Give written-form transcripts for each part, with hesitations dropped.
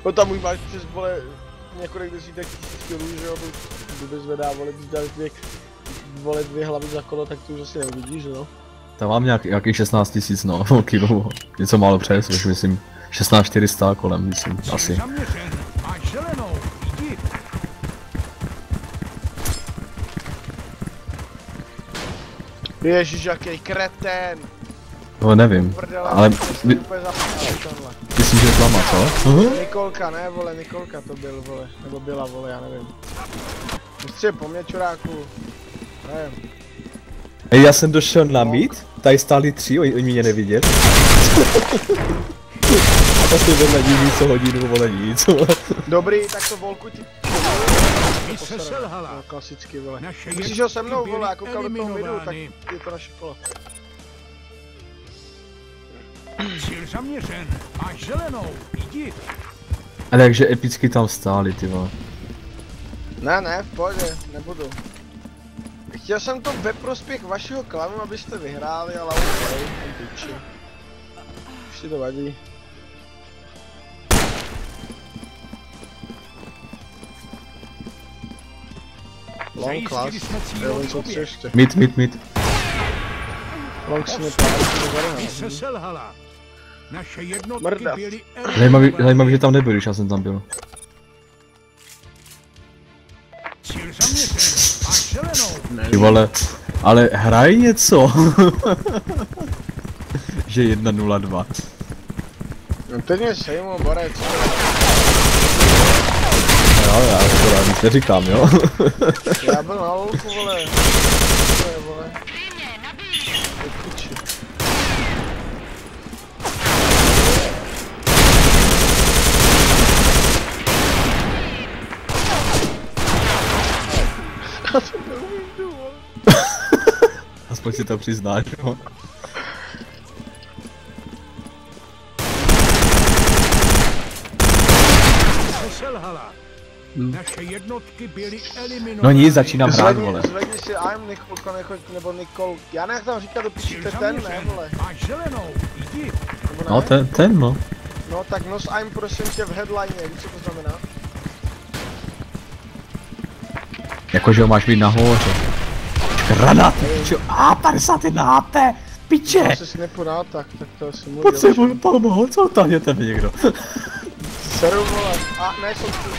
No tam už máš přes, vole, několik desítek tisíc kilů, že jo, to by zvedá, vole, když dáš vole, 2 hlavy za kolo, tak to už asi neuvidíš, no. Tam mám nějakých 16 000, no, kilo, něco málo přes, už myslím, 16 400 kolem, myslím, asi. Ježiš, jaký kretén! No nevím, ale myslím, že je tlama, co? Nikolka, ne vole, Nikolka to byl, vole, nebo byla, vole, já nevím. Mistře, po mě, čuráku, nevím. Ej, já jsem došel na meet, tady stáli 3, oni mě neviděli. A si vedle ní co hodinu, vole, nic. Dobrý, tak to volku ti... No, klasicky, vole. Myslíš, že ho se mnou, vole, a koukal do toho midu, tak je to naše kolo. Cíl zaměřen, máš zelenou, jdi. Ale jakže epicky tam stáli, ty vole. Ne, v pohodě, nebudu. Chtěl jsem to ve prospěch vašeho klanu, abyste vyhráli, ale okej, tam piči. Už ti to vadí. Long class, jo, co chci ještě. Mid. Long si neplávají, se selhala. Naše jednotky Mrda. byly Zajímavý, že tam nebyl, když já jsem tam byl. Cíl zaměřen, máš zelenou. Ty vole, ale hraj něco. Že 1-0-2. No teď mě sejmu, borec. Jo, já to nic neříkám, jo. Já byl na lolku, vole. Vole. Piči. Aspoň si to přiznáš, jo. Selhala. Naše jednotky byly eliminovány. No nic, začínám hrát, vole. Zvedni si I'm Nikolka, nebo Nikol. Já nech tam říkat do piči, to je ten, ne, vole. Máš zelenou, jdi. No ten, no. No tak nos I'm prosím tě v headline, víš co to znamená? Jakože ho máš být nahoře. Granát, pičo, 51 HP, piče! Já se si nepodá, tak to asi můj. Potřebuji pomoc, co tahněte mi někdo. Seru, vole, a ne, jsou tu.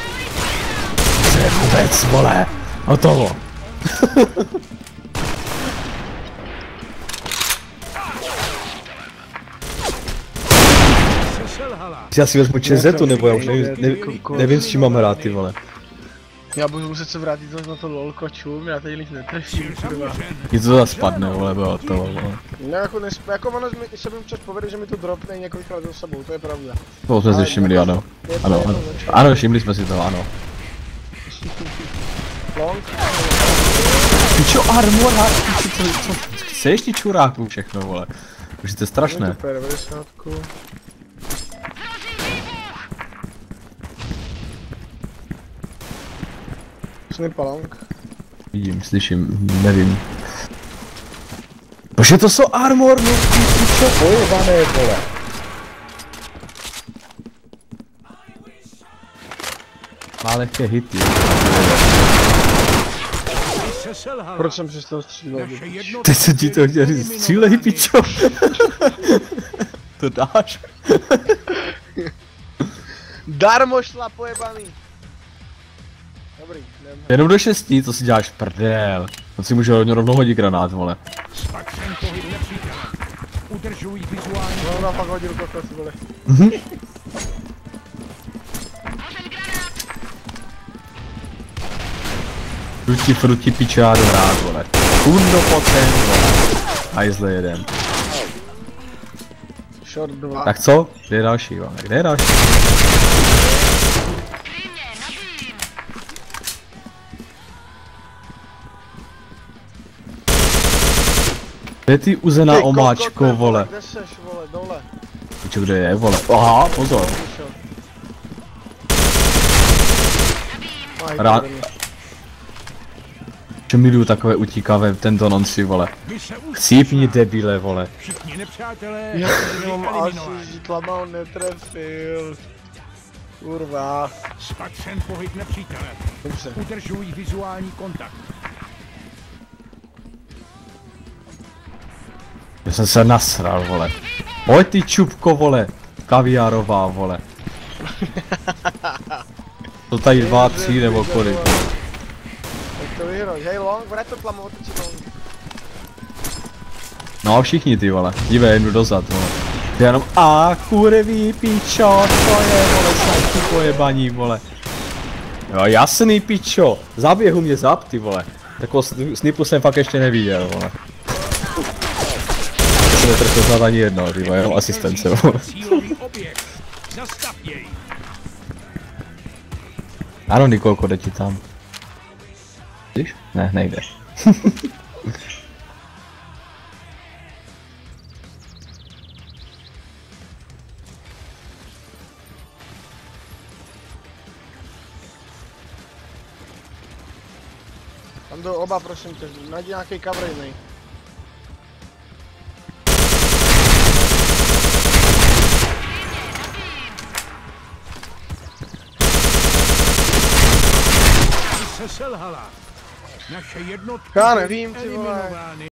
Co je vůbec, vole, hotovo. Já si vezmu čezetu, nebo já už nevím s čím mám hrát, ty vole. Já budu muset se vrátit na to lolko, čum, já tady nic netrefím, kurva. Nic to zase spadne, vole, bylo to, vole. No jako ono se mi včas povede, že mi to dropne několikrát za sebou, to je pravda. To jsme si všimli, ano. Ano, všimli jsme si to, ano. Long? Pičo, armor, pičo, co chceš ty čuráku všechno, vole. Už to je strašné. Super, 90. Snipa long. Vidím, slyším, nevím. Bože, to jsou armor, no pičo, pojebané, vole. Má lehké hity. Proč jsem přestal střílet? Teď se ti to chtěl říct, střílej, pičo. To dáš? Darmo šla pojebaný. Dobrý, jdem. Jenom do 6, co si děláš prdel. On si může rovnou hodit granát, vole. Udržuj vizuální. No, ona fakt hodil kokos, vole. Fruti, pičo, já jdu hrát, vole. Kundo potem, vole. Hajzle jeden. Short 2. Tak co? Kde je další, vole? Kde je další? Kde je ty uzená omáčko, vole? Kde seš, vole, dole. Pičo, kde je, vole? Aha, pozor. Čo miluju takové utíkavé tento nonci, vole. Mise úspěšná. Chcípni debile, vole. Všichni nepřátelé Já byli jsem asi eliminováni. žitlama on netrefil. Kurva. Spatřen pohyb nepřítele. Dobře. Udržují vizuální kontakt. Já jsem se nasral, vole. Pojď ty čupko, vole. Kaviárová, vole. To tady 2, 3 nebo kolik. Tak to vyhroj. Hej long, vrať to tlamu, otočit long. No a všichni ty, vole. Dívej, jdu dozad, vole. Ty jenom kurví pičo, to je, vole, sajky pojebaní, vole. Jo, jasný pičo. Zaběhu mě zap, ty vole. Takovou snipu jsem fakt ještě neviděl, vole. To se netrefil snad ani jedno, ty vole, jenom asistence, vole. Cílový objekt. Zastav jej. Ano, Nikolko, jde ti tam. Vidíš? Ne, nejde. Tam jdou oba, prosím tě, najdi nějaký cover jiný. Mise selhala. Naše jednotky Já byly nevím, ty vole. eliminovány.